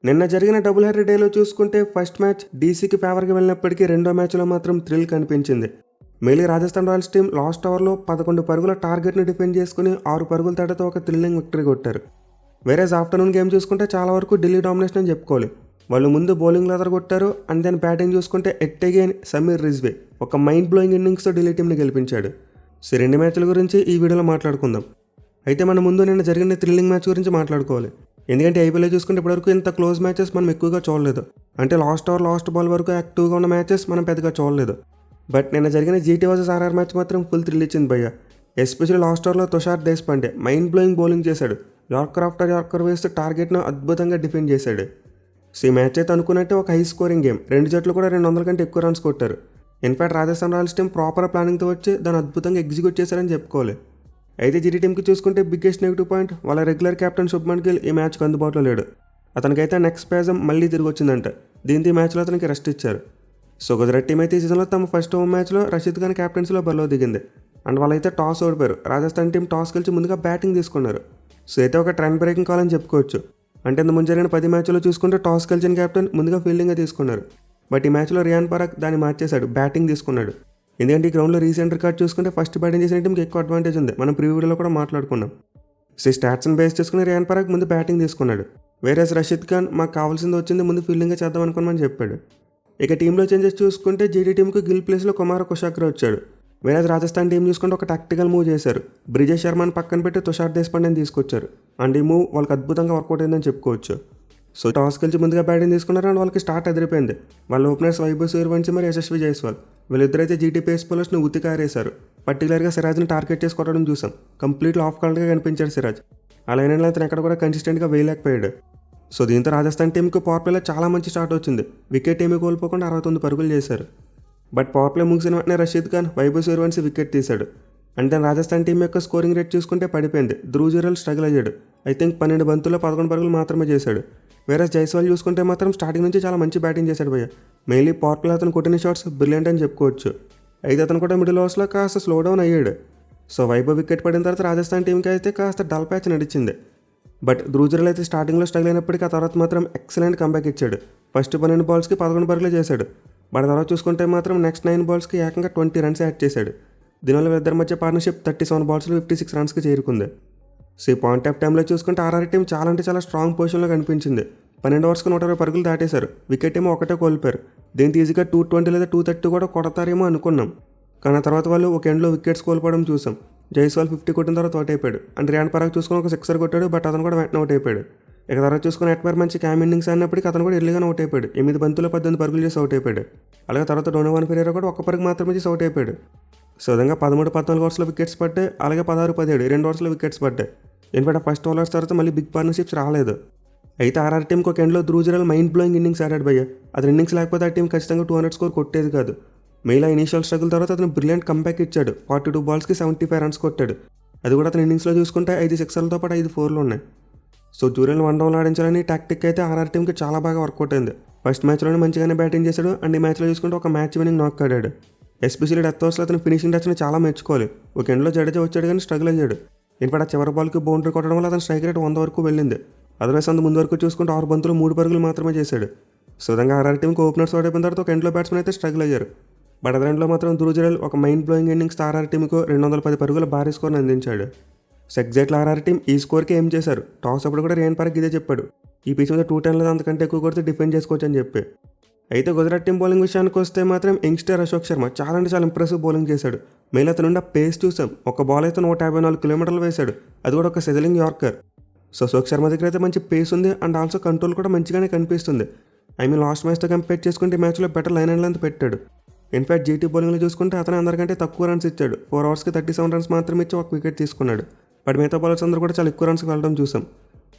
నిన్న జరిగిన double header డేలో చూసుకుంటే ఫస్ట్ మ్యాచ్ డీసీకి ఫేవర్గా వెళ్ళినప్పటికీ రెండో మ్యాచ్లో మాత్రం థ్రిల్ కనిపించింది. Mainly Rajasthan Royals team last ఓవర్లో 11 పరుగుల టార్గెట్ని డిఫెండ్ చేసుకుని 6 పరుగుల తేడాతో ఒక థ్రిల్లింగ్ విక్టరీ కొట్టారు. వేరేస్ ఆఫ్టర్నూన్ గేమ్ చూసుకుంటే చాలా వరకు ఢిల్లీ డామినేషన్ అని చెప్పుకోవాలి. వాళ్ళు ముందు బౌలింగ్లో ఎదరగొట్టారు అండ్ దెన్ బ్యాటింగ్ చూసుకుంటే ఎట్ అగైన్ సమీర్ రిజ్వీ ఒక మైండ్ బ్లోయింగ్ ఇన్నింగ్స్తో ఢిల్లీ టీంని గెలిపించాడు. సో రెండు మ్యాచ్ల గురించి ఈ వీడియోలో మాట్లాడుకుందాం. అయితే మన ముందు నిన్న జరిగిన థ్రిల్లింగ్ మ్యాచ్ గురించి మాట్లాడుకోవాలి. ఎందుకంటే ఐపీఎల్లో చూసుకుంటే ఇప్పటివరకు ఇంత క్లోజ్ మ్యాచెస్ మనం ఎక్కువగా చూడలేదు. అంటే లాస్ట్ ఓవర్ లాస్ట్ బాల్ వరకు యాక్టివ్గా ఉన్న మ్యాచెస్ మనం పెద్దగా చూడలేదు. బట్ నిన్న జరిగిన జీటీ వర్సెస్ ఆర్ఆర్ మ్యాచ్ మాత్రం ఫుల్ థ్రిల్ ఇచ్చింది భయ్య. ఎస్పెషల్లీ లాస్ట్ ఓవర్లో Tushar Deshpande mind blowing bowling చేశాడు. యార్కర్ ఆఫ్టర్ యార్కర్ వేస్తూ టార్గెట్ను అద్భుతంగా డిఫెండ్ చేశాడు. సో ఈ మ్యాచ్ అయితే అనుకున్నట్టే ఒక హై స్కోరింగ్ గేమ్. రెండు జట్లు కూడా 200 కంటే ఎక్కువ రన్స్ కొట్టారు. In fact Rajasthan Royals team proper ప్లానింగ్తో వచ్చి దాన్ని అద్భుతంగా ఎగ్జిక్యూట్ చేశారని చెప్పుకోవాలి. అయితే జీటీ టీంకి చూసుకుంటే బిగ్గెస్ట్ నెగిటివ్ పాయింట్ వాళ్ళ రెగ్యులర్ కెప్టెన్ శుభ్మన్ గిల్ ఈ మ్యాచ్కి అందుబాటులో లేడు. అతనికైతే నెక్స్ట్ స్పాజం మళ్ళీ తిరిగి వచ్చిందంట. దీంతో ఈ మ్యాచ్లో అతనికి రెస్ట్ ఇచ్చారు. సో గుజరాత్ టీం అయితే ఈ సీజన్లో తమ ఫస్ట్ హోమ్ మ్యాచ్లో రషీద్ ఖాన్ క్యాప్టెన్సీలో బరిలో దిగింది. అండ్ వాళ్ళైతే టాస్ ఓడిపోయారు. రాజస్థాన్ టీం టాస్ గెలిచి ముందుగా బ్యాటింగ్ తీసుకున్నారు. సో అయితే ఒక ట్రెండ్ బ్రేకింగ్ కాల్ అని చెప్పుకోవచ్చు. అంటే ఇంత ముందు జరిగిన 10 మ్యాచ్లో చూసుకుంటే టాస్ గెలిచిన క్యాప్టెన్ ముందుగా ఫీల్డింగ్గా తీసుకున్నారు. బట్ ఈ మ్యాచ్లో రియాన్ పరాగ్ దాన్ని మార్చేశాడు, బ్యాటింగ్ తీసుకున్నాడు. ఎందుకంటే ఈ గ్రౌండ్లో రీసెంట్ రికార్డ్ చూసుకుంటే ఫస్ట్ బ్యాటింగ్ చేసిన టీంకి ఎక్కువ అడ్వాంటేజ్ ఉంది. మనం ప్రీవ్యూలో కూడా మాట్లాడుకున్నాం. సో స్టాట్స్ని బేస్ చేసుకుని రియాన్ పరాగ్ ముందు బ్యాటింగ్ తీసుకున్నాడు. వేరే రషీద్ ఖాన్ మాకు కావాల్సింది వచ్చింది ముందు ఫీల్డింగ్గా చేద్దాం అనుకోమని చెప్పాడు. ఇక టీంలో చేంజెస్ చూసుకుంటే జీటీ టీంకి గిల్ ప్లేస్లో కుమార్ కుషాగ్రా వచ్చాడు. వేరే రాజస్థాన్ టీం చూసుకుంటే ఒక టాక్టికల్ మూవ్ చేశారు. బ్రిజేష్ శర్మని పక్కన పెట్టి తుషార్ దేశ్పాండేని తీసుకొచ్చారు. అండ్ ఈ మూవ్ వాళ్ళకి అద్భుతంగా వర్కౌట్ అయిందని చెప్పుకోవచ్చు. సో టాస్ గెలిచి ముందుగా బ్యాటింగ్ తీసుకున్నారు అండ్ వాళ్ళకి స్టార్ట్ ఎదిరిపోయింది. వాళ్ళ ఓపెనర్స్ వైభవ్ సూర్యవంశీ మరి యశస్వి జైస్వాల్ వీళ్ళిద్దరైతే జీటీ పేస్ బౌలర్స్ని ఉతికారేశారు. పర్టికులర్గా సిరాజ్ని టార్గెట్ చేసి కొట్టడం చూసాం. కంప్లీట్లీ ఆఫ్ కలర్గా కనిపించాడు సిరాజ్. ఆ లైన్ అండ్ అతను ఎక్కడ కూడా కన్సిస్టెంట్గా వేయలేకపోయాడు. సో దీంతో రాజస్థాన్ టీంకి పవర్ ప్లేలో చాలా మంచి స్టార్ట్ వచ్చింది. వికెట్ ఏమీ కోల్పోకుండా 69 పరుగులు చేశారు. బట్ పవర్ ప్లే ముగిసిన వెంటనే రషీద్ ఖాన్ వైభవ్ సూర్యవంశీ వికెట్ తీశాడు. అండ్ దాని రాజస్థాన్ టీం యొక్క స్కోరింగ్ రేట్ చూసుకుంటే పడిపోయింది. ధ్రువ్ జురేల్ స్ట్రగుల్ అయ్యాడు. ఐ థింక్ 12 బంతుల్లో 11 పరుగులు మాత్రమే చేశాడు. వేరే జైస్వాల్ చూసుకుంటే మాత్రం స్టార్టింగ్ నుంచి చాలా మంచి బ్యాటింగ్ చేశాడు భయ్య. మెయిన్లీ పవర్ ప్లే అతను కొట్టిన షాట్స్ బ్రిలియంట్ అని చెప్పుకోవచ్చు. అయితే అతను కూడా మిడిల్ ఓవర్స్లో కాస్త స్లో డౌన్ అయ్యాడు. సో వైభవ్ వికెట్ పడిన తర్వాత రాజస్థాన్ టీంకి అయితే కాస్త డల్ ప్యాచ్ నడిచింది. బట్ ధ్రువ్ జురేల్ అయితే స్టార్టింగ్లో స్ట్రగుల్ అయినప్పటికీ ఆ తర్వాత మాత్రం ఎక్సలెంట్ కంబ్యాక్ ఇచ్చాడు. ఫస్ట్ 12 బాల్స్కి 11 పరుగులు చేశాడు. బట్ తర్వాత చూసుకుంటే మాత్రం నెక్స్ట్ 9 బాల్స్కి ఏకంగా 20 రన్స్ యాడ్ చేశాడు. దీనివల్ల వీళ్ళిద్దరి మధ్య పార్ట్నర్షిప్ 37 బాల్స్లో 56 రన్స్కి చేరుకుంది. సో ఈ పాయింట్ ఆఫ్ టైంలో చూసుకుంటే ఆర్ఆర్ టీం చాలా అంటే చాలా స్ట్రాంగ్ పొజిషన్లో కనిపించింది. 12 ఓవర్స్కి 120 పరుగులు దాటేశారు. వికెట్ ఏమో ఒకటే కోల్పోయారు. దీంతో ఈజీగా 220 లేదా 230 కూడా కొడతారేమో అనుకున్నాం. కానీ ఆ తర్వాత వాళ్ళు ఒక ఎండ్లో వికెట్స్ కోల్పోవడం చూసాం. జైస్వాల్ 50 కొట్టిన తర్వాత అవుట్ అయిపోయాడు. అండ్ రియాన్ పరాగ్ చూసుకుని ఒక 6 కొట్టాడు. బట్ అతను కూడా వెంటనే అవుట్ అయిపోయాడు. ఇక తర్వాత చూసుకుని ఎట్మర్ మంచి క్యామ్ ఇన్నింగ్స్ అన్నప్పటికీ అతను కూడా ఎర్లీగానే అవుట్ అయిపోయాడు. 8 బంతుల్లో 18 పరుగులు చేసి అవుట్ అయిపోయాడు. అలాగే తర్వాత డోనోవాన్ ఫెరేరా కూడా 1 పరుగు మాత్రమే చేసి అవుట్ అయిపోయాడు. సో విధంగా 13-14 ఓవర్స్లో వికెట్స్ పడ్డాయి. అలాగే 16-17 2 ఓవర్స్లో వికెట్స్ పడ్డాయి. ఇన్ఫాక్ట్ ఫస్ట్ ఓవర్స్ తర్వాత మళ్ళీ బిగ్ పార్ట్నర్షిప్స్ రాలేదు. అయితే ఆర్ఆర్ టీంకి ఒక ఎండ్లో Dhruv Jurel mind blowing innings ఆడాడు భయ్య. అతని ఇన్నింగ్స్ లేకపోతే ఆ టీం ఖచ్చితంగా 200 స్కోర్ కొట్టేది కాదు. మెయిన్గా ఇనీషియల్ స్ట్రగుల్ తర్వాత అతను బ్రిలియంట్ కంబ్యాక్ ఇచ్చాడు. 42 బాల్స్కి 75 రన్స్ కొట్టాడు. అది కూడా అతని ఇన్నింగ్స్లో చూసుకుంటే 5 సిక్సర్లతో పాటు 5 4లు ఉన్నాయి. సో జురేల్ 1 డౌన్ ఆడించాలని టాక్టిక్ అయితే ఆర్ఆర్ టీంకి చాలా బాగా వర్కౌట్ అయింది. ఫస్ట్ మ్యాచ్లోనే మంచిగానే బ్యాటింగ్ చేశాడు. అండ్ ఈ మ్యాచ్లో చూసుకుంటే ఒక మ్యాచ్ వినింగ్ నాక్ ఆడాడు. ఎస్పెషల్లీ డెత్ ఓవర్స్లో అతను ఫినిషింగ్ టచ్ని చాలా మెచ్చుకోవాలి. ఒక ఎండ్లో జడేజా వచ్చాడు కానీ స్ట్రగుల్ అయ్యాడు. ఇన్ఫాక్ట్ ఆ చివరి బాల్కి బౌండరీ కొట్టడం వల్ల అతను స్ట్రైక్ రేట్ 100 వరకు వెళ్ళింది. అదర్వైస్ అంత ముందు వరకు చూసుకుంటే 6 బంతులు 3 పరుగులు మాత్రమే చేశాడు. సో విధంగా ఆర్ఆర్ టీంకి ఓపెనర్స్ ఓడిపోయిన తర్వాత ఒక ఎండ్లో బ్యాట్స్మెన్ అయితే స్ట్రగుల్ అయ్యారు. బట్ అదే ఎండ్లో మాత్రం ధ్రువ్ జురేల్ ఒక మైండ్ బ్లోయింగ్ ఇన్నింగ్స్ ఆర్ఆర్ టీంకు 210 పరుగుల భారీ స్కోర్ని అందించాడు. సో ఎగ్జాక్ట్లీ ఆర్ఆర్ టీం ఈ స్కోర్కి ఏం చేశారు. టాస్ అప్పుడు కూడా రియాన్ పరాగ్ ఇదే చెప్పాడు. ఈ పిచ్ మీద 210 లేదా అంతకంటే ఎక్కువ కొడితే డిఫెండ్ చేసుకోవచ్చు అని చెప్పి. అయితే గుజరాత్ టీం బౌలింగ్ విషయానికి వస్తే మాత్రం యంగ్స్టర్ అశోక్ శర్మ చాలా అంటే చాలా ఇంప్రెసివ్ బౌలింగ్ చేశాడు. మెయిన్ అతను నుండి ఆ పేస్ చూసాం. ఒక బాల్ అయితే 154 కిలోమీటర్లు వేశాడు. అది కూడా ఒక సెజలింగ్ యార్కర్. సో అశోక్ శర్మ దగ్గర అయితే మంచి పేస్ ఉంది అండ్ ఆల్సో కంట్రోల్ కూడా మంచిగానే కనిపిస్తుంది. లాస్ట్ మ్యాచ్తో కంపేర్ చేసుకుంటే ఈ మ్యాచ్లో బెటర్ లైన్ అండ్ లెంత్ పెట్టాడు. ఇన్ఫాక్ట్ జీటీ బౌలింగ్లో చూసుకుంటే అతను అందరికంటే తక్కువ రన్స్ ఇచ్చాడు. 4 ఓవర్స్కి 37 రన్స్ మాత్రం ఇచ్చి ఒక వికెట్ తీసుకున్నాడు. బట్ మిగతా బౌలర్స్ అందరూ కూడా చాలా ఎక్కువ రన్స్కి వెళ్ళడం చూసాం.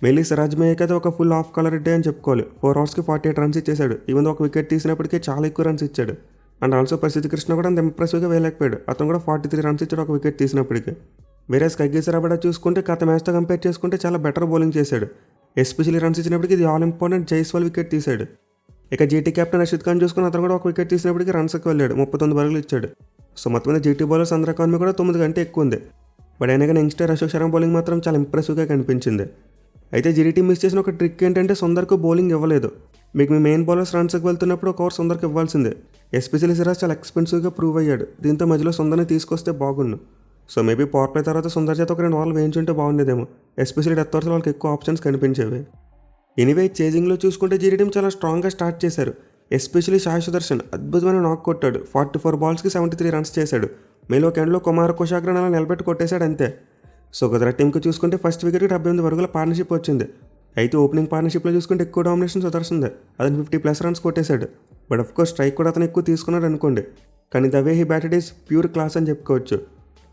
మెయిన్లీ సిరాజ్ మేయక్ అయితే ఒక ఫుల్ ఆఫ్ కలర్ డే అని చెప్పుకోవాలి. 4 ఓవర్స్కి 48 రన్స్ ఇచ్చేశాడు. ఈవెన్ ఒక వికెట్ తీసినప్పటికీ చాలా ఎక్కువ రన్స్ ఇచ్చాడు. అండ్ ఆల్సో పరిస్థితి కృష్ణ కూడా అంత ఇంప్రెసివ్గా వేయలేకపోయాడు. అతను కూడా 43 రన్స్ ఇచ్చాడు ఒక వికెట్ తీసినప్పటికీ. వేరే కగ్గేసరాబడ చూసుకుంటే గత మ్యాచ్తో కంపేర్ చేసుకుంటే చాలా బెటర్ బౌలింగ్ చేశాడు. ఎస్పెషల్లీ రన్స్ ఇచ్చినప్పటికీ ఇది ఆల్ ఇంపార్టెంట్ జైస్వాల్ వికెట్ తీశాడు. ఇక జీటీ కెప్టెన్ రషీద్ ఖాన్ చూసుకుని అతను కూడా ఒక వికెట్ తీసినప్పటికీ రన్స్కి వెళ్ళాడు. 39 పరుగులు ఇచ్చాడు. సో మొత్తం మీద జీటీ బౌలర్స్ అందరి ఎకానమీ కూడా 9 కంటే ఎక్కువ ఉంది. బట్ అయినా కానీ యంగ్స్టర్ అశోక్ శర్మ బౌలింగ్ మాత్రం చాలా ఇంప్రెసివ్గా కనిపించింది. అయితే జీడీ టీం మిస్ చేసిన ఒక ట్రిక్ ఏంటంటే సుందర్కు బౌలింగ్ ఇవ్వలేదు. మీకు మీ మెయిన్ బౌలర్స్ రన్స్కి వెళ్తున్నప్పుడు ఒక ఓవర్ సుందర్కి ఇవ్వాల్సిందే. ఎస్పెషల్లీ సిరాజ్ చాలా ఎక్స్పెన్సివ్గా ప్రూవ్ అయ్యాడు. దీంతో మధ్యలో సుందర్ని తీసుకొస్తే బాగుండు. సో మేబీ పవర్ ప్లే తర్వాత సుందర్ చేత ఒక 2 ఓవర్లు వేయించుంటే బాగుండేదేమో. ఎస్పెషల్లీ డెత్ ఓవర్స్లో వాళ్ళకి ఎక్కువ ఆప్షన్స్ కనిపించేవి. ఎనీవే చేజింగ్లో చూసుకుంటే జీడీ టీం చాలా స్ట్రాంగ్గా స్టార్ట్ చేశారు. ఎస్పెషల్లీ సాయి సుదర్శన్ అద్భుతమైన నాక్ కొట్టాడు. 44 బాల్స్కి 73 రన్స్ చేశాడు. మేలో ఒక ఎండ్లో కుమార్ కుషాగ్రన్ అలా నిలబెట్టి కొట్టేశాడు అంతే. సో గుజరాత్ టీంకి చూసుకుంటే ఫస్ట్ వికెట్కి 78 పరుగుల పార్ట్నర్షిప్ వచ్చింది. అయితే ఓపెనింగ్ పార్ట్నర్షిప్లో చూసుకుంటే ఎక్కువ డామినేషన్ సుదర్శన్దే. అతను 50+ రన్స్ కొట్టేశాడు. బట్ అఫ్కోర్స్ స్ట్రైక్ కూడా అతను ఎక్కువ తీసుకున్నాడు అనుకోండి. కానీ the way he batted is pure class అని చెప్పుకోవచ్చు.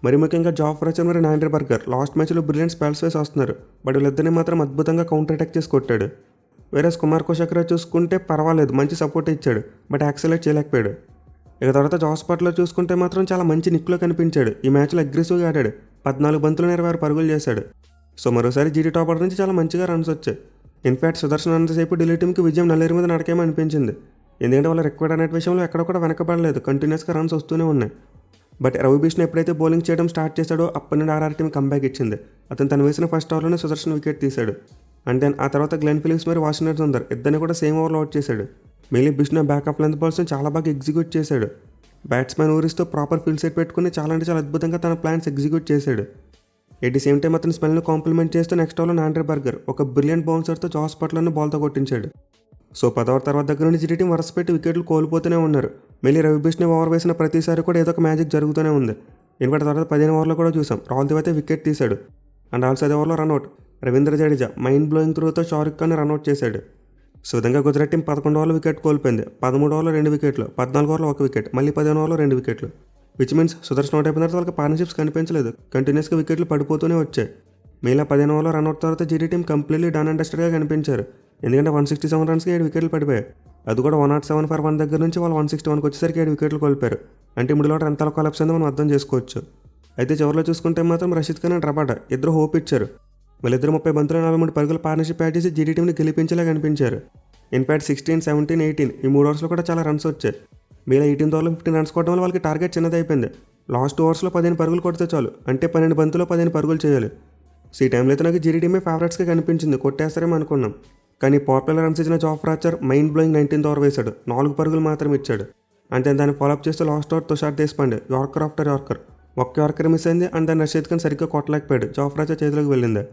మరి ముఖ్యంగా జాఫ్రా మరి నాండర్ బర్గర్ లాస్ట్ మ్యాచ్లో బ్రిలియంట్ స్పెల్స్ వేసి వస్తున్నారు. బట్ వీళ్ళిద్దరిని మాత్రం అద్భుతంగా కౌంటర్ అటాక్ చేసి కొట్టాడు. వేరేస్ కుమార్ కుషాగ్రా చూసుకుంటే పర్వాలేదు, మంచి సపోర్ట్ ఇచ్చాడు. బట్ యాక్సెలేట్ చేయలేకపోయాడు. ఇక తర్వాత జాస్ బట్లర్ చూసుకుంటే మాత్రం చాలా మంచి నిక్లో కనిపించాడు. ఈ మ్యాచ్లో అగ్రెసివ్గా ఆడాడు. 14 బంతులు 26 పరుగులు చేశాడు. సో మరోసారి జీడీ టాప్ ఆర్డర్ నుంచి చాలా మంచిగా రన్స్ వచ్చాయి. ఇన్ఫ్యాక్ట్ సుదర్శన్ అంతసేపు ఢిల్లీ టీంకి విజయం నల్లేరు మీద నడకేమో అనిపించింది. ఎందుకంటే వాళ్ళ రిక్వైర్డ్ అనే విషయంలో ఎక్కడ కూడా వెనకబడలేదు. కంటిన్యూస్గా రన్స్ వస్తూనే ఉన్నాయి. బట్ రవి బిష్ణు ఎప్పుడైతే బౌలింగ్ చేయడం స్టార్ట్ చేశాడో అప్పటి నుండి ఆర్ఆర్ టీం కంబ్యాక్ ఇచ్చింది. అతను తను వేసిన ఫస్ట్ ఓవర్లోనే సుదర్శన్ వికెట్ తీశాడు. అండ్ దెన్ ఆ తర్వాత గ్లెన్ ఫిలిప్స్ మరి వాషింగ్టన్ సుందర్ ఇద్దరిని కూడా సేమ్ ఓవర్లో అవుట్ చేశాడు. మెయిన్లీ బిష్ణు బ్యాకప్ లెంత్ బాల్స్ని చాలా బాగా ఎగ్జిక్యూట్ చేశాడు. బ్యాట్స్మెన్ ఊరిస్తూ ప్రాపర్ ఫీల్డ్ సెట్ పెట్టుకుని చాలా అంటే చాలా అద్భుతంగా తన ప్లాన్స్ ఎగ్జిక్యూట్ చేశాడు. ఎట్ ది సేమ్ టైం అతని స్మెల్ను కాంప్లిమెంట్ చేస్తూ నెక్స్ట్ ఓవర్లో నాండర్ బర్గర్ ఒక బ్రిలియంట్ బౌన్సర్తో జాస్ బట్లర్ను బాల్తో కొట్టించాడు. సో 10 ఓవర్ తర్వాత దగ్గర నుండి జీడీ టీం వరుస పెట్టి వికెట్లు కోల్పోతూనే ఉన్నారు. మళ్ళీ రవి బిష్ణు ఓవర్ వేసిన ప్రతిసారి కూడా ఏదో ఒక మ్యాజిక్ జరుగుతూనే ఉంది. ఎందుకంటే తర్వాత 15 ఓవర్లో కూడా చూసాం రాహుల్ దేవ్ అయితే వికెట్ తీశాడు. అండ్ ఆల్సో 5 ఓవర్లో run out. Ravindra Jadeja mind blowing త్రూతో షారుఖ్ ఖాన్ రన్అట్ చేశాడు. సో విధంగా గుజరాత్ టీం 11 ఓవర్లో వికెట్ కోల్పోయింది. 13 ఓవర్లో 2 వికెట్లు, 14 ఓవర్లో 1 వికెట్, మళ్ళీ 15 ఓవర్లో 2 వికెట్లు. విచ్ మీన్స్ సుదర్శన్ అవుట్ అయిపోయిన తర్వాత వాళ్ళకి పార్ట్నర్షిప్స్ కనిపించలేదు. కంటిన్యూస్గా వికెట్లు పడిపోతూనే వచ్చాయి. మిగిలిన 15 ఓవర్లో రన్అట్ తర్వాత జీడీ టీం కంప్లీట్లీ డన్ అండ్ డస్టెడ్గా కనిపించారు. ఎందుకంటే 167 రన్స్కి 7 వికెట్లు పడిపోయాయి. అది కూడా 107 ఫర్ 1 దగ్గర నుంచి వాళ్ళు 161కి వచ్చేసరికి 7 వికెట్లు కోల్పోయారు. అంటే మిడిల్ ఆర్డర్ ఎంత కొలాప్స్ అయిందో మనం అర్థం చేసుకోవచ్చు. అయితే చివరిలో చూసుకుంటే మాత్రం రషీద్ ఖాన్ అండ్ రబాడా ఇద్దరు హోప్ ఇచ్చారు. వాళ్ళిద్దరు 30 బంతులు 43 పరుగుల పార్ట్నర్షిప్ యాడ్ చేసి జీడీ టీంని గెలిపించేలా కనిపించారు. ఇన్ఫ్యాక్ట్ 16, 17, 18 ఈ 3 ఓవర్స్లో కూడా చాలా రన్స్ వచ్చాయి. మిగిలిన 18 ఓవర్లో 15 రన్స్ కొట్టడం వల్ల వాళ్ళకి టార్గెట్ చిన్నది అయిపోయింది. లాస్ట్ 2 ఓవర్స్లో 15 పరుగులు కొడితే చాలు. అంటే 12 బంతుల్లో 15 పరుగులు చేయాలి. సో ఈ టైంలో అయితే నాకు జీడీ టీమే ఫేవరెట్స్గా కనిపించింది. కొట్టేస్తారేమో అనుకున్నాం. కానీ పాపులర్ రన్స్ ఇచ్చిన జాఫ్రా మైండ్ బ్లోయింగ్ 19th ఓవర్ వేశాడు. 4 పరుగులు మాత్రం ఇచ్చాడు. అంతే దాన్ని ఫాలోఅప్ చేస్తూ last over Tushar Deshpande yorker after yorker ఒక్క యార్కర్ మిస్ అయింది. అండ్ దాన్ని రషీద్ ఖాన్ సరిగ్గా కొట్టలేకపోయాడు. జాఫ్రా చేతిలోకి వెళ్ళింది.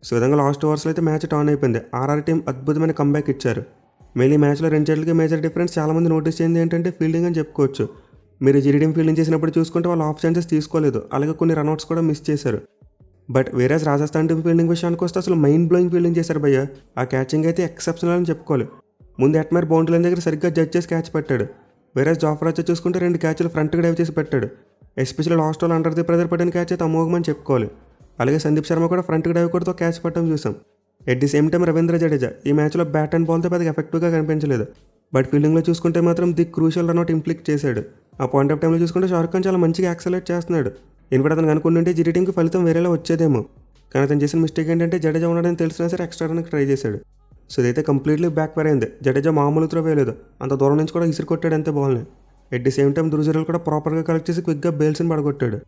సో విధంగా లాస్ట్ ఓవర్స్లో అయితే మ్యాచ్ టర్న్ అయిపోయింది. ఆర్ఆర్ టీం అద్భుతమైన కంబ్యాక్ ఇచ్చారు. మెయిన్లీ మ్యాచ్లో 2 జట్లకి మేజర్ డిఫరెన్స్ చాలామంది నోటీస్ చేయింది ఏంటంటే ఫీల్డింగ్ అని చెప్పుకోవచ్చు. మీరు జీడీ టీం ఫీల్డింగ్ చేసినప్పుడు చూసుకుంటే వాళ్ళు ఆఫ్ ఛాన్సెస్ తీసుకోలేదు. అలాగే కొన్ని రన్అట్స్ కూడా మిస్ చేశారు. But whereas Rajasthan team fielding విషయానికి వస్తే అసలు మైండ్ బ్లోయింగ్ ఫీల్డింగ్ చేశారు భయ్య. ఆ క్యాచింగ్ అయితే ఎక్సెప్షనల్ అని చెప్పుకోవాలి. ముందు ఎట్మర్ బౌండరీ లైన్ దగ్గర సరిగ్గా జడ్జ్ చేసి క్యాచ్ పెట్టాడు. వేరేస్ జాఫ్రా చూసుకుంటే 2 క్యాచ్లు ఫ్రంట్కి డైవ్ చేసి పెట్టాడు. Especially last over under the pressure పడిన క్యాచ్ అయితే అమోఘమని చెప్పుకోవాలి. అలాగే సందీప్ శర్మ కూడా ఫ్రంట్కి డైవ్ కొడుతూ క్యాచ్ పట్టడం చూసాం. At the same time Ravindra Jadeja ఈ మ్యాచ్లో బ్యాట్ అండ్ బాల్తో పెద్దగా ఎఫెక్టివ్గా కనిపించలేదు. బట్ ఫీల్డింగ్లో చూసుకుంటే మాత్రం ది క్రూషియల్ రన్అట్ ఇంప్లిక్ట్ చేశాడు. ఆ పాయింట్ ఆఫ్ టైంలో చూసుకుంటే షారుఖ్ ఖాన్ చాలా మంచిగా యాక్సెలేట్ చేస్తున్నాడు. ఎందుకంటే అతను అనుకుంటుంటే జీడీ టీంకి ఫలితం వేరేలా వచ్చేదేమో. కానీ అతను చేసిన మిస్టేక్ ఏంటంటే జడేజా ఉండడానికి తెలిసినా సరే ఎక్స్ట్రా రన్కి ట్రై చేశాడు. సో ఇదైతే కంప్లీట్లీ బ్యాక్ ఫైర్ అయింది. జడేజా మామూలు త్రో వేయలేదు. అంత దూరం నుంచి కూడా ఇసిరి కొట్టాడు అంతే బాల్ని. ఎట్ ది సేమ్ టైం దురుజురులు కూడా ప్రాపర్గా కలెక్ట్ చేసి క్విక్గా బేల్స్ని పడగొట్టాడు.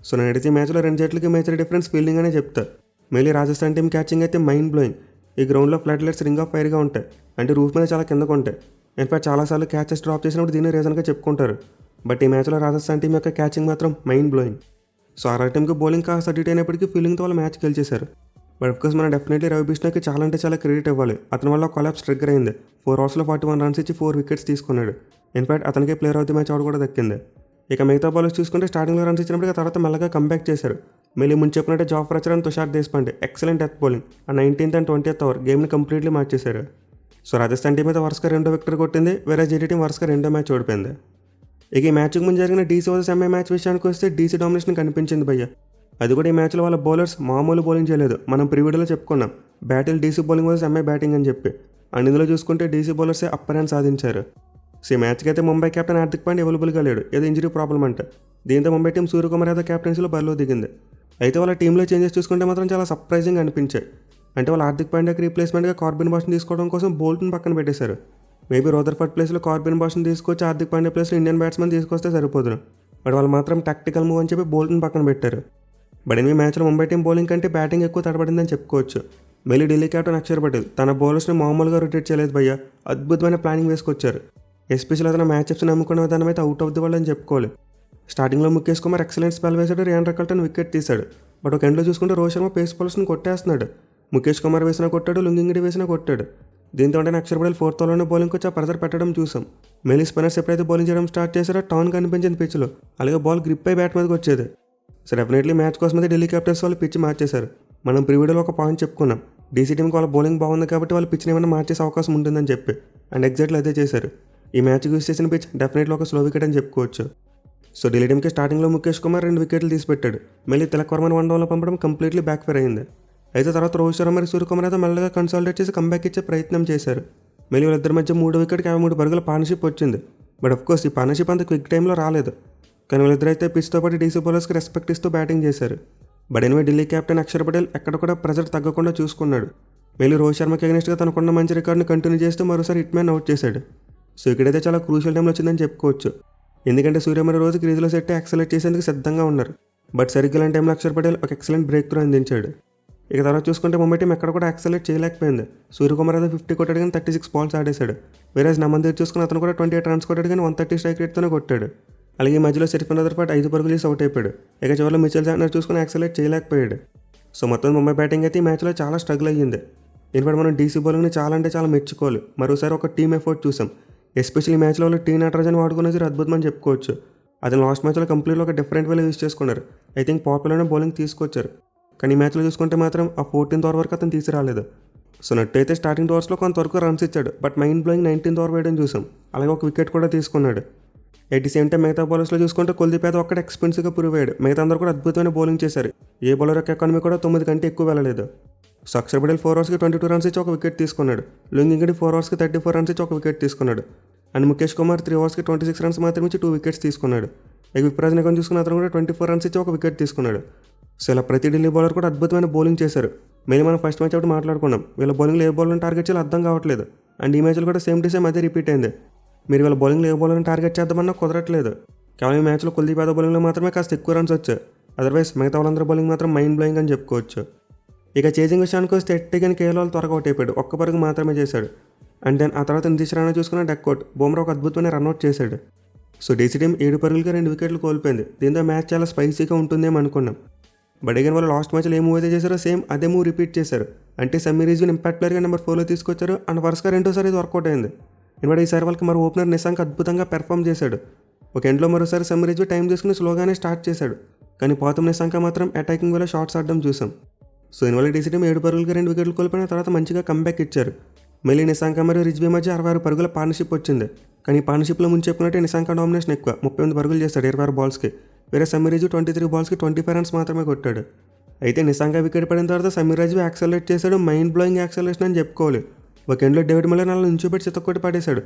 సో నేను అయితే ఈ మ్యాచ్లో 2 జట్లకి మేజర్ డిఫరెన్స్ ఫీల్డింగ్ అనే చెప్తా. మెయిన్లీ రాజస్థాన్ టీం క్యాచింగ్ అయితే మైండ్ బ్లోయింగ్. ఈ గ్రౌండ్లో ఫ్లడ్ లైట్స్ రింగ్ ఆఫ్ ఫైర్గా ఉంటాయి. అంటే రూఫ్ మీద చాలా కిందకు ఉంటాయి. ఇన్ఫాక్ట్ చాలాసార్లు క్యాచెస్ డ్రాప్ చేసినప్పుడు దీన్ని రీజన్గా చెప్పుకుంటారు. బట్ ఈ మ్యాచ్లో రాజస్థాన్ టీం యొక్క క్యాచింగ్ మాత్రం మైండ్ బ్లోయింగ్. సో ఆర్ఆర్ టీంకి బౌలింగ్ కాస్త డిట్ అయినప్పటికీ ఫీల్డింగ్తో వాళ్ళు మ్యాచ్ గెలిచేశారు. బట్ అఫ్కోర్స్ మనం డెఫినెట్లీ రవి బిష్ణుకి చాలా అంటే చాలా క్రెడిట్ ఇవ్వాలి. అతని వల్ల కొలాప్స్ ట్రిగ్గర్ అయింది. 4 ఓవర్స్లో 41 రన్స్ ఇచ్చి 4 వికెట్స్ తీసుకున్నాడు. ఇన్ఫాక్ట్ అతనికి player of the match award కూడా దక్కింది. ఇక మిగతా బౌలర్స్ చూసుకుంటే స్టార్టింగ్లో రన్స్ ఇచ్చినప్పుడు తర్వాత మెల్లగా కంబ్యాక్ చేశారు. మళ్ళీ ముందు చెప్పినట్టే Jofra and Tushar Deshpande excellent death bowling. ఆ 19th and 20th ఓవర్ గేమ్ని కంప్లీట్లీ మార్చేశారు. సో రాజస్థాన్ టీం అయితే వరుసగా 2 వికెట్ కొట్టింది. వేరే జీడీ టీం వరుసగా 2 మ్యాచ్ ఓడిపోయింది. ఇక ఈ మ్యాచ్కి ముందు జరిగిన డీసీ వర్సెస్ ఎంఐ మ్యాచ్ విషయానికి వస్తే డీసీ డామినేషన్ కనిపించింది భయ్య. అది కూడా ఈ మ్యాచ్లో వాళ్ళ బౌలర్స్ మామూలు బౌలింగ్ చేయలేదు. మనం ప్రీవిడీలో చెప్పుకున్నాం battle DC bowling versus MI batting అని చెప్పి. అండ్ ఇందులో చూసుకుంటే డీసీ బౌలర్సే అప్పర్ హ్యాండ్ సాధించారు. సో ఈ మ్యాచ్కి అయితే ముంబై కెప్టెన్ హార్దిక్ పాండ్యా అవైలబుల్గా లేడు, ఏదో ఇంజరీ ప్రాబ్లం అంట. దీంతో ముంబై టీం సూర్యకుమార్ యాదవ్ క్యాప్టెన్సీలో బరిలో దిగింది. అయితే వాళ్ళ టీంలో చేంజెస్ చూసుకుంటే మాత్రం చాలా సర్ప్రైజింగ్ అనిపించాయి. అంటే వాళ్ళు హార్దిక్ పాండ్యాకి రీప్లేస్మెంట్గా కార్బిన్ బాష్ని తీసుకోవడం కోసం బోల్ట్ని పక్కన పెట్టేశారు. మేబీ రోదర్ఫర్డ్ ప్లేస్లో కార్బిన్ బాష్ని తీసుకొచ్చి హార్దిక్ పాండ్యా ప్లేస్లో ఇండియన్ బ్యాట్స్మెన్ తీసుకొస్తే సరిపోదు. బట్ వాళ్ళు మాత్రం టాక్టికల్ మూవ్ అని చెప్పి బోల్ట్ని పక్కన పెట్టారు. బట్ ఎనిమిది మ్యాచ్లో ముంబై టీం బౌలింగ్ కంటే బ్యాటింగ్ ఎక్కువ తడబడిందని చెప్పుకోవచ్చు. మళ్ళీ ఢిల్లీ కెప్టెన్ అక్షర్ పటేల్ తన బౌలర్స్ని మామూలుగా రొటేట్ చేయలేదు భయ్య, అద్భుతమైన ప్లానింగ్ వేసుకొచ్చారు. ఎస్పెషల్ అతను మ్యాచ్అప్స్ నమ్ముకున్న విధానం అయితే అవుట్ ఆఫ్ ది వరల్డ్ అని చెప్పుకోవాలి. స్టార్టింగ్లో ముఖేష్ కుమార్ ఎక్సలెంట్ స్పెల్ వేశాడు, రియాన్ రకల్టన్ వికెట్ తీశాడు. బట్ ఒక ఎండ్లో చూసుకుంటే రోహిత్ శర్మ పేస్ బౌలర్స్ని కొట్టేస్తున్నాడు. ముఖేష్ కుమార్ వేసినా కొట్టాడు, లుంగింగిడి వేసినా కొట్టాడు. దీంతో అంటే అక్షర్ పటేల్ 4th ఓవర్లోనే బౌలింగ్కి వచ్చి ఆ ప్రెజర్ పెట్టడం చూసాం. మళ్ళీ స్పిన్నర్స్ ఎప్పుడైతే బౌలింగ్ చేయడం స్టార్ట్ చేశారో టర్న్ కనిపించింది పిచ్లో, అలాగే బాల్ గ్రిప్ అయి బ్యాట్ మీదకి వచ్చేది. సో డెఫినెట్లీ మ్యాచ్ కోసం అయితే ఢిల్లీ క్యాపిటల్స్ వాళ్ళు పిచ్ మార్చేశారు. మనం ప్రీవిడీలో ఒక పాయింట్ చెప్పుకున్నాం, డీసీ టీంకి వాళ్ళ బౌలింగ్ బాగుంది కాబట్టి వాళ్ళు పిచ్ని ఏమైనా మార్చేసే అవకాశం ఉంటుందని చెప్పి, అండ్ ఎగ్జాక్ట్లీ అదే చేశారు. ఈ మ్యాచ్కి యూస్ చేసిన పిచ్ డెఫినెట్లీ ఒక స్లో వికెట్ అని చెప్పుకోవచ్చు. సో ఢిల్లీ టీంకి స్టార్టింగ్లో ముఖేష్ కుమార్ 2 వికెట్లు తీసిపెట్టాడు. మళ్ళీ తిలక్ వర్మని 1 డౌన్లో పంపడం కంప్లీట్లీ బ్యాక్ ఫైర్ అయింది. అయితే తర్వాత రోహిత్ శర్మ మరియు సూర్యకుమార్ అయితే మెల్లగా కన్సాలిడేట్ చేసి కంబ్యాక్ ఇచ్చే ప్రయత్నం చేశారు. మళ్ళీ వాళ్ళిద్దరి మధ్య 3 వికెట్కి 53 పరుగుల పార్ట్నర్షిప్ వచ్చింది. బట్ అఫ్కోర్స్ ఈ పార్ట్నర్షిప్ అంత క్విక్ టైంలో రాలేదు. కానీ వాళ్ళిద్దరైతే పిచ్తో పాటు డీసీ బౌలర్స్కి రెస్పెక్ట్ ఇస్తూ బ్యాటింగ్ చేశారు. But anyway Delhi captain Axar Patel ఎక్కడ కూడా ప్రెజర్ తగ్గకుండా చూసుకున్నాడు. మళ్ళీ రోహిత్ శర్మకి అగెనిస్ట్గా తనకున్న మంచి రికార్డుని కంటిన్యూ చేస్తూ మరోసారి హిట్ మ్యాన్ అవుట్ చేశాడు. సో ఇక్కడైతే చాలా క్రూషియల్ టైంలో వచ్చిందని చెప్పుకోవచ్చు. ఎందుకంటే సూర్య మరి రోజు క్రీజ్లో సెట్ యాక్సలెట్ చేసేందుకు సిద్ధంగా ఉన్నారు. బట్ సరిగ్గా లాంటి టైంలో అక్షర్ పటేల్ ఒక ఎక్సలెంట్ బ్రేక్ త్రూ అందించాడు. ఇక తర్వాత చూసుకుంటే ముంబై టీం ఎక్కడ కూడా యాక్సలెట్ చేయలేకపోయింది. సూర్యకుమార్ అయితే 50 కొట్టాడు కానీ 36 బాల్స్ ఆడేశాడు. వేరే నమందీర్ చూసుకుని అతను కూడా 28 రన్స్ కొట్టాడు కానీ 130 స్ట్రైక్ రేట్తోనే కొట్టాడు. అలాగే మధ్యలో సెరిఫిన్ పాటు 5 పరుగులు చేసి అవుట్ అయిపోయాడు. ఇక చివరిలో మిచెల్ శాంట్నర్ చూసుకుని యాక్సలెట్ చేయలేకపోయాడు. సో మొత్తం ముంబై బ్యాటింగ్ అయితే ఈ మ్యాచ్లో చాలా స్ట్రగుల్ అయ్యింది. దీనిపై మనం డీసీ బౌలింగ్ని చాలా అంటే చాలా మెచ్చుకోవాలి. మరోసారి ఒక టీమ్ ఎఫర్ట్ చూసాం. ఎస్పెషల్లీ మ్యాచ్లో వాళ్ళు టీ నటరాజన్ వాడుకునేది అద్భుతం అని చెప్పుకోవచ్చు. అతను లాస్ట్ మ్యాచ్లో కంప్లీట్గా ఒక డిఫరెంట్ వేలో యూస్ చేసుకున్నారు. ఐ థింక్ పాపులర్నే బౌలింగ్ తీసుకొచ్చారు. కానీ ఈ మ్యాచ్లో చూసుకుంటే మాత్రం ఆ 14th ఓవర్ వరకు అతను తీసుకురాలేదు. సో నట్టు అయితే స్టార్టింగ్ 2 ఓవర్స్లో కొంతవరకు రన్స్ ఇచ్చాడు. But mind blowing 19th over వేయడం చూసాం. అలాగే ఒక వికెట్ కూడా తీసుకున్నాడు. ఎట్ ది సేమ్ టైం మిగతా బౌలర్స్లో చూసుకుంటే కుల్దీప్ యాదవ్ ఒక్కడ ఎక్స్పెన్సివ్గా ప్రూవ్ అయ్యాడు. మిగతా అందరూ కూడా అద్భుతమైన బౌలింగ్ చేశారు. ఏ బౌలర్ యొక్క ఎకానమీ కూడా 9 కంటే ఎక్కువ వెళ్ళలేదు. సో అక్షర్ పటేల్ 4 ఓవర్స్కి 22 రన్స్ ఇచ్చి ఒక వికెట్ తీసుకున్నాడు. లుంగింగిడి 4 ఓవర్స్కి 34 రన్స్ ఇచ్చి ఒక వికెట్ తీసుకున్నాడు. అండ్ ముఖేష్ కుమార్ 3 ఓవర్స్కి 26 రన్స్ మాత్రమే ఇచ్చి 2 వికెట్స్ తీసుకున్నాడు. ఇక విప్రాజ్ నిగం చూసుకున్న అతను కూడా 24 రన్స్ ఇచ్చి ఒక వికెట్ తీసుకున్నాడు. సో ఇలా ప్రతి ఢిల్లీ బౌలర్ కూడా అద్భుతమైన బౌలింగ్ చేశారు. మళ్ళీ మనం ఫస్ట్ మ్యాచ్ ఒకటి మాట్లాడుకున్నాం, వీళ్ళ బౌలింగ్లో ఏ బౌలర్ని టార్గెట్ చేయాలో అర్థం కావట్లేదు. అండ్ ఈ మ్యాచ్లో కూడా సేమ్ టు సేమ్ అదే రిపీట్ అయింది. మీరు వీళ్ళ బౌలింగ్లో ఏ బౌలర్ని టార్గెట్ చేద్దామన్నా కుదరట్లేదు. కేవలం ఈ మ్యాచ్లో కుల్దీప్ యాదవ్ బౌలింగ్లో మాత్రమే కాస్త ఎక్కువ రన్స్ వచ్చాయి. అదర్వైజ్ మిగతా వాళ్ళందరూ బౌలింగ్ మాత్రం మైండ్ బ్లోయింగ్ అని చెప్పుకోవచ్చు. ఇక చేజింగ్ విషయానికి వస్తే ఎట్టిగని కేఎల్ త్వరగా అవుట్ అయిపోయాడు. ఒక్క పరుగు మాత్రమే చేశాడు. అండ్ దెన్ ఆ తర్వాత నితీష్ రాణా చూసుకున్న డక్అవుట్. బుమ్రా ఒక అద్భుతమైన రన్అట్ చేశాడు. సో డీసీ టీం 7 పరుగులకి 2 వికెట్లు కోల్పోయింది. దీంతో మ్యాచ్ చాలా స్పైసీగా ఉంటుందేమో అనుకున్నాం. బట్ అగైన్ వాళ్ళు లాస్ట్ మ్యాచ్లో ఏ మూవ్ అయితే చేశారో సేమ్ అదే మూవ్ రిపీట్ చేశారు. అంటే సమీర్ రిజ్వీని ఇంపాక్ట్ ప్లేయర్గా నెంబర్ 4లో తీసుకొచ్చారు. అండ్ వరుసగా 2వ సారి ఇది వర్కౌట్ అయింది. ఎందుకంటే ఈసారి వాళ్ళకి మరో ఓపెనర్ నిశాంక్ అద్భుతంగా పెర్ఫామ్ చేశాడు. ఒక ఎండ్లో మరోసారి సమీర్ రిజ్వీ టైం తీసుకుని స్లోగానే స్టార్ట్ చేశాడు. కానీ పాతం నిశాంక్ మాత్రం అటాకింగ్ వేలో షాట్స్ ఆడడం చూసాం. సో దీనివల్ల డీసీ టీం 7 పరుగులకి 2 వికెట్లు కోల్పోయిన తర్వాత మంచిగా కంబ్యాక్ ఇచ్చారు. మళ్ళీ నిశాంక మరియు రిజ్వీ మధ్య 66 పరుగుల పార్ట్నర్షిప్ వచ్చింది. కానీ పార్ట్నర్షిప్లో ముందు చెప్పినట్టే నిశాంక డామినేషన్ ఎక్కువ, 38 పరుగులు చేస్తాడు 26 బాల్స్కి. వేరే సమీర్ రిజ్వీ 23 బాల్స్కి 25 రన్స్ మాత్రమే కొట్టాడు. అయితే నిశాంక వికెట్ పడిన తర్వాత సమీర్ రిజ్వీ యాక్సలరేట్ చేశాడు. మైండ్ బ్లోయింగ్ యాక్సలరేషన్ అని చెప్పుకోవాలి. ఒక ఎండ్లో డేవిడ్ మిల్లర్ అలా నుంచోబెట్టి చితక్కొట్టి పడేశాడు.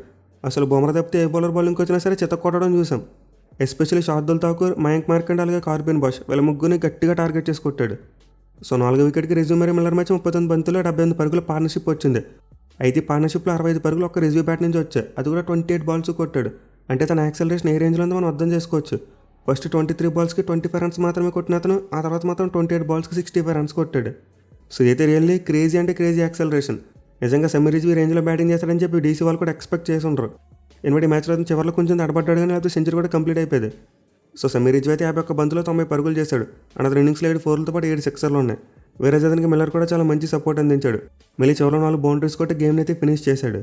అసలు బుమ్రా తప్పితే ఏ బౌలర్ బౌలింగ్కి వచ్చినా సరే చితక్కొట్టడం చూసాం. ఎస్పెషల్లీ షార్దుల్ ఠాకూర్, మయాంక్ మార్కండ్ అలాగే కార్బిన్ బాష్ వీళ్ళ ముగ్గురిని గట్టిగా టార్గెట్ చేసి కొట్టాడు. సో 4వ వికెట్కి రిజ్వీ మరియు మిల్లర్ మధ్య 39 బంతుల్లో 78 పరుగుల పార్ట్నర్షిప్ వచ్చింది. అయితే పార్ట్నర్షిప్లో 65 పరుగులు ఒక్క రిజ్వీ బ్యాట్ నుంచి వచ్చాయి. అది కూడా 28 బాల్స్ కొట్టాడు. అంటే తన యాక్సలరేషన్ ఏ రేంజ్లో ఉందో మనం అర్థం చేసుకోవచ్చు. ఫస్ట్ 23 బాల్స్కి 25 రన్స్ మాత్రమే కొట్టిన అతను ఆ తర్వాత మాత్రం 28 బాల్స్కి 65 రన్స్ కొట్టాడు. సో అయితే రియల్లీ క్రేజీ అంటే క్రేజీ యాక్సలరేషన్. నిజంగా సమీర్ రిజ్వీ రేంజ్లో బ్యాటింగ్ చేస్తాడని చెప్పి డీసీ వాళ్ళు కూడా ఎక్స్పెక్ట్ చేసి ఉండరు. ఎందుకంటే మ్యాచ్లో అతను చివరిలో కొంచెం తడబడ్డాడు కానీ లేకపోతే సెంచరీ కూడా కంప్లీట్ అయిపోయింది. సో సమీర్ రిజ్వీ అయితే 51 బంతులో 90 పరుగులు చేశాడు. అండ్ అతను ఇన్నింగ్స్లో 7 4లతో పాటు 7 సిక్సర్లు ఉన్నాయి. వేరే అతనికి మిల్లర్ కూడా చాలా మంచి సపోర్ట్ అందించాడు. మళ్ళీ చివరిలో 4 బౌండరీస్ కొట్టి గేమ్ని అయితే ఫినిష్ చేశాడు.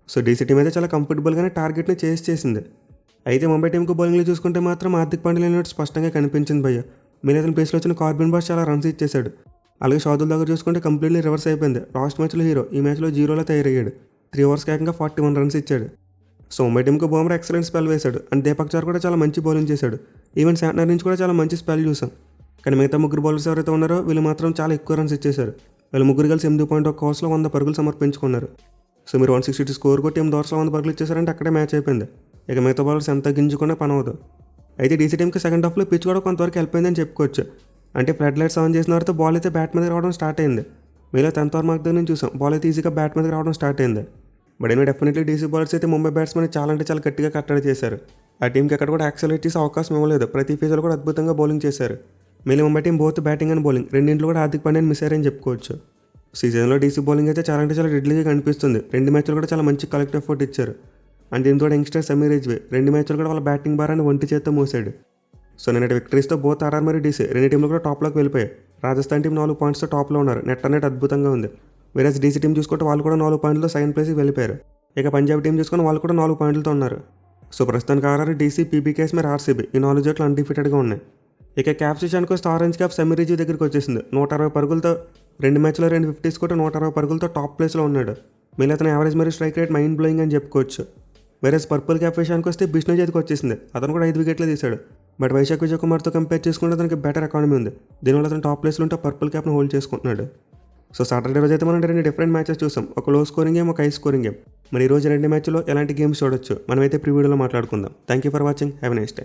సో డీసీ టీం అయితే చాలా కంఫర్టబుల్గానే టార్గెట్ని చేసింది. అయితే ముంబై టీంకు బౌలింగ్లో చూసుకుంటే మాత్రం హార్దిక్ పాండ్యా లేనట్టు స్పష్టంగా కనిపించింది భయ్య. మళ్ళీ అతని ప్లేస్లో వచ్చిన కార్బిన్ బాష్ చాలా రన్స్ ఇచ్చేశాడు. అలాగే షార్దుల్ దగ్గర చూసుకుంటే కంప్లీట్లీ రివర్స్ అయిపోయింది. లాస్ట్ మ్యాచ్లో హీరో ఈ మ్యాచ్లో 0లో తయారయ్యాడు. 3 ఓవర్స్కి ఏకంగా 41 రన్స్ ఇచ్చాడు. సో ముంబై టీంకు బుమ్రా ఎక్సలెంట్ స్పెల్ వేశాడు. అండ్ దీపక్ చార్ కూడా చాలా మంచి బౌలింగ్ చేశాడు. ఈవెన్ శాంట్నర్ నుంచి కూడా చాలా మంచి స్పెల్ చూసాం. కానీ మిగతా 3 బౌలర్స్ ఎవరైతే ఉన్నారో వీళ్ళు మాత్రం చాలా ఎక్కువ రన్స్ ఇచ్చేశారు. వీళ్ళు 3 కలిసి 8.1 ఓవర్స్లో 100 పరుగులు సమర్పించుకున్నారు. సో మీరు 162 స్కోర్ కొట్టి 8 ఓవర్స్లో 100 పరుగులు ఇచ్చేసారంటే అక్కడే మ్యాచ్ అయిపోయింది. ఇక మిగతా బౌలర్స్ ఎంత గింజుకున్నా పని అవ్వదు. అయితే డీసీ టీంకి సెకండ్ హాఫ్లో పిచ్ కూడా కొంతవరకు హెల్ప్ అయిందని చెప్పుకోవచ్చు. అంటే ఫ్లడ్ లైట్స్ ఆన్ చేసిన తర్వాత బాల్ అయితే బ్యాట్ మీద రావడం స్టార్ట్ అయింది. మీలో 10th ఓవర్ మార్క్ దగ్గర నుంచి చూసాం బాల్ అయితే ఈజీగా బ్యాట్ మీద రావడం స్టార్ట్ అయింది. బట్ ఏమో డెఫినెట్లీ డీసీ బౌలర్స్ అయితే ముంబై బ్యాట్స్మెన్ చాలా అంటే చాలా గట్టిగా కట్టడి చేశారు. ఆ టీంకి ఎక్కడ కూడా యాక్సలరేట్ చేసే అవకాశం ఇవ్వలేదు. ప్రతి ఫేజ్లో కూడా అద్భుతంగా బౌలింగ్ చేశారు. మళ్ళీ Mumbai team both batting and bowling రెండింటిలో కూడా హార్దిక్ పాండ్యాని మిస్ అయ్యారని చెప్పుకోవచ్చు. సీజన్లో డీసీ బౌలింగ్ అయితే చాలా అంటే చాలా డెడ్లీగా కనిపిస్తుంది. 2 మ్యాచ్లు కూడా చాలా మంచి కలెక్టివ్ ఎఫర్ట్ ఇచ్చారు. అండ్ దీంతో యంగ్స్టర్ సమీర్ రిజ్వీ 2 మ్యాచ్లు కూడా వాళ్ళ బ్యాటింగ్ భారాన్ని ఒంటి చేత్తో మోసాడు. సో నిన్నటి విక్టరీస్తో బోత్ ఆర్ఆర్ మరియు డీసీ 2 టీంలు కూడా టాప్లోకి వెళ్ళిపోయాయి. రాజస్థాన్ టీం 4 పాయింట్స్తో టాప్లో ఉన్నారు. నెట్ అనేది అద్భుతంగా ఉంది. వేరే డీసీ టీం చూసుకుంటే వాళ్ళు కూడా 4 పాయింట్లతో సెకండ్ ప్లేస్కి వెళ్ళిపోయారు. ఇక పంజాబ్ టీం చూసుకుని వాళ్ళు కూడా 4 పాయింట్లతో ఉన్నారు. సో ప్రస్తుతానికి ఆర్ఆర్, డీసీ, పీబీకేఎస్ మరి ఆర్సీబీ ఈ 4 జట్లు అన్డిఫీటెడ్గా ఉన్నాయి. ఇక క్యాప్స్ విషయానికి వస్తే ఆరెంజ్ క్యాప్ సమీర్ రిజ్వీ దగ్గరికి వచ్చేసింది. 160 పరుగులతో 2 మ్యాచ్లో 2 50s కొట్టి 160 పరుగులతో టాప్ ప్లేస్లో ఉన్నాడు. మిగిలిన అతని యావరేజ్ మరియు స్ట్రైక్ రేట్ మైండ్ బ్లోయింగ్ అని చెప్పుకోవచ్చు. వేరే పర్పుల్ క్యాప్ విషయానికి వస్తే బిష్ణు చేతికి వచ్చేసింది. అతను కూడా 5 వికెట్లు తీశాడు. బట్ వైశాఖ్ విజయ్ కుమార్తో కంపేర్ చేసుకుంటే అతనికి బెటర్ ఎకానమీ ఉంది. దీనివల్ల అతను టాప్ ప్లేస్లో ఉంటే పర్పుల్ క్యాప్ను హోల్డ్ చేసుకుంటున్నాడు. సో సాటర్డే రోజు అయితే మనం 2 డిఫరెంట్ మ్యాచెస్ చూసాం. ఒక లో స్కోరింగ్ గేమ్, ఒక హై స్కోరింగ్ గేమ్. మరి ఈ రోజు 2 మ్యాచ్లో ఎలాంటి గేమ్స్ చూడొచ్చు మనమైతే ప్రివ్యూలో మాట్లాడుకుందాం. Thank you for watching. Have a nice day.